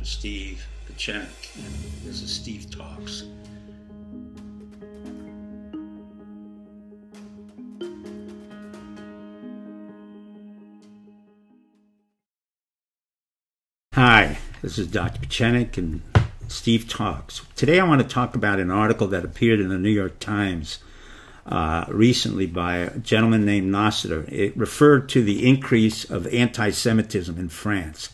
Dr. Steve Pachenik, and this is Steve Talks. Hi, this is Dr. Pachenik and Steve Talks. Today I want to talk about an article that appeared in the New York Times recently by a gentleman named Nasser. It referred to the increase of anti-Semitism in France.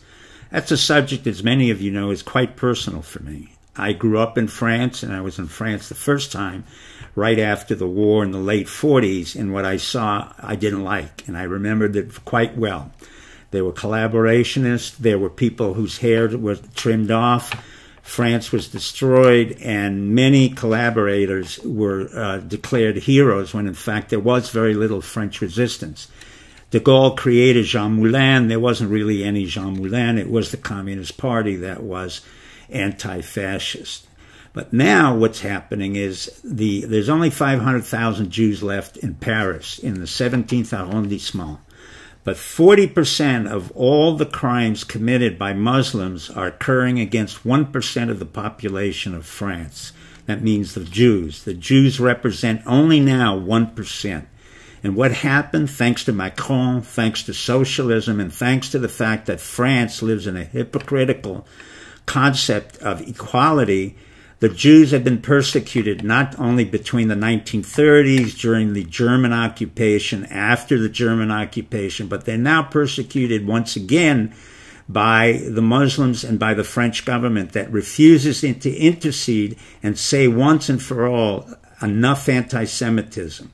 That's a subject, as many of you know, is quite personal for me. I grew up in France, and I was in France the first time right after the war in the late 40s, and what I saw I didn't like, and I remembered it quite well. There were collaborationists, there were people whose hair was trimmed off, France was destroyed, and many collaborators were declared heroes when in fact there was very little French resistance. De Gaulle created Jean Moulin. There wasn't really any Jean Moulin. It was the Communist Party that was anti-fascist. But now what's happening is there's only 500,000 Jews left in Paris, in the 17th arrondissement. But 40% of all the crimes committed by Muslims are occurring against 1% of the population of France. That means the Jews. The Jews represent only now 1%. And what happened, thanks to Macron, thanks to socialism, and thanks to the fact that France lives in a hypocritical concept of equality, the Jews have been persecuted not only between the 1930s, during the German occupation, after the German occupation, but they're now persecuted once again by the Muslims and by the French government that refuses to intercede and say once and for all, enough anti-Semitism.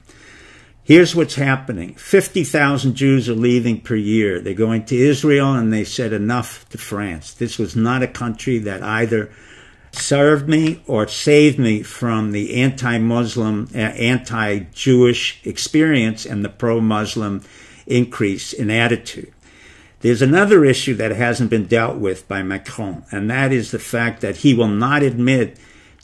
Here's what's happening. 50,000 Jews are leaving per year. They're going to Israel, and they said enough to France. This was not a country that either served me or saved me from the anti-Muslim, anti-Jewish experience and the pro-Muslim increase in attitude. There's another issue that hasn't been dealt with by Macron, and that is the fact that he will not admit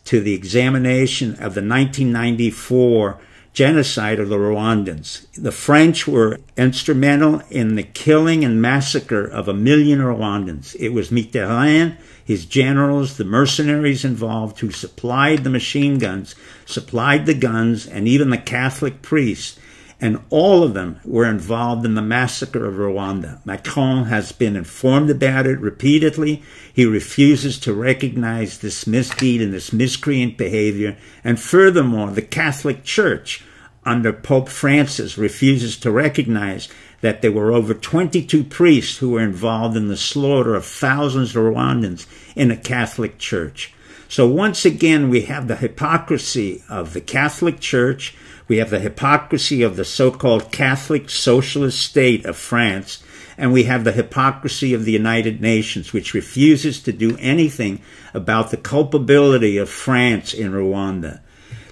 to the examination of the 1994 genocide of the Rwandans. The French were instrumental in the killing and massacre of 1 million Rwandans. It was Mitterrand, his generals, the mercenaries involved who supplied the machine guns, supplied the guns, and even the Catholic priests. And all of them were involved in the massacre of Rwanda. Macron has been informed about it repeatedly. He refuses to recognize this misdeed and this miscreant behavior. And furthermore, the Catholic Church, under Pope Francis, refuses to recognize that there were over 22 priests who were involved in the slaughter of thousands of Rwandans in a Catholic Church. So once again, we have the hypocrisy of the Catholic Church. We have the hypocrisy of the so-called Catholic Socialist state of France, and we have the hypocrisy of the United Nations, which refuses to do anything about the culpability of France in Rwanda.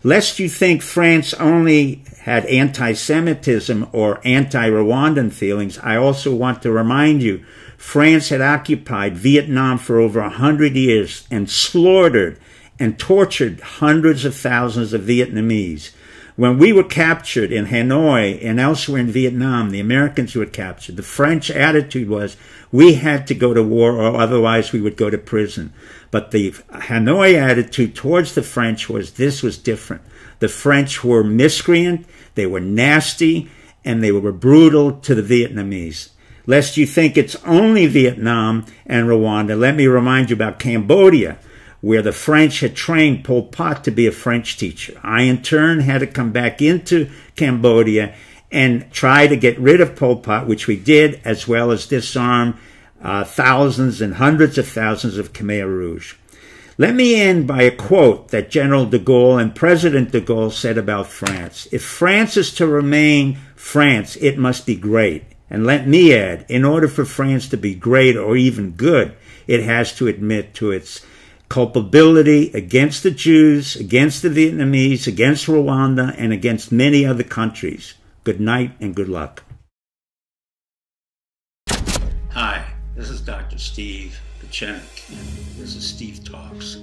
Lest you think France only had anti-Semitism or anti-Rwandan feelings, I also want to remind you, France had occupied Vietnam for over 100 years and slaughtered and tortured hundreds of thousands of Vietnamese. When we were captured in Hanoi and elsewhere in Vietnam, the Americans were captured. The French attitude was we had to go to war or otherwise we would go to prison. But the Hanoi attitude towards the French was this was different. The French were miscreant, they were nasty, and they were brutal to the Vietnamese. Lest you think it's only Vietnam and Rwanda, let me remind you about Cambodia, where the French had trained Pol Pot to be a French teacher. I, in turn, had to come back into Cambodia and try to get rid of Pol Pot, which we did, as well as disarm thousands and hundreds of thousands of Khmer Rouge. Let me end by a quote that General de Gaulle and President de Gaulle said about France. If France is to remain France, it must be great. And let me add, in order for France to be great or even good, it has to admit to its culpability against the Jews, against the Vietnamese, against Rwanda, and against many other countries. Good night and good luck. Hi, this is Dr. Steve Pachenik, and this is Steve Talks.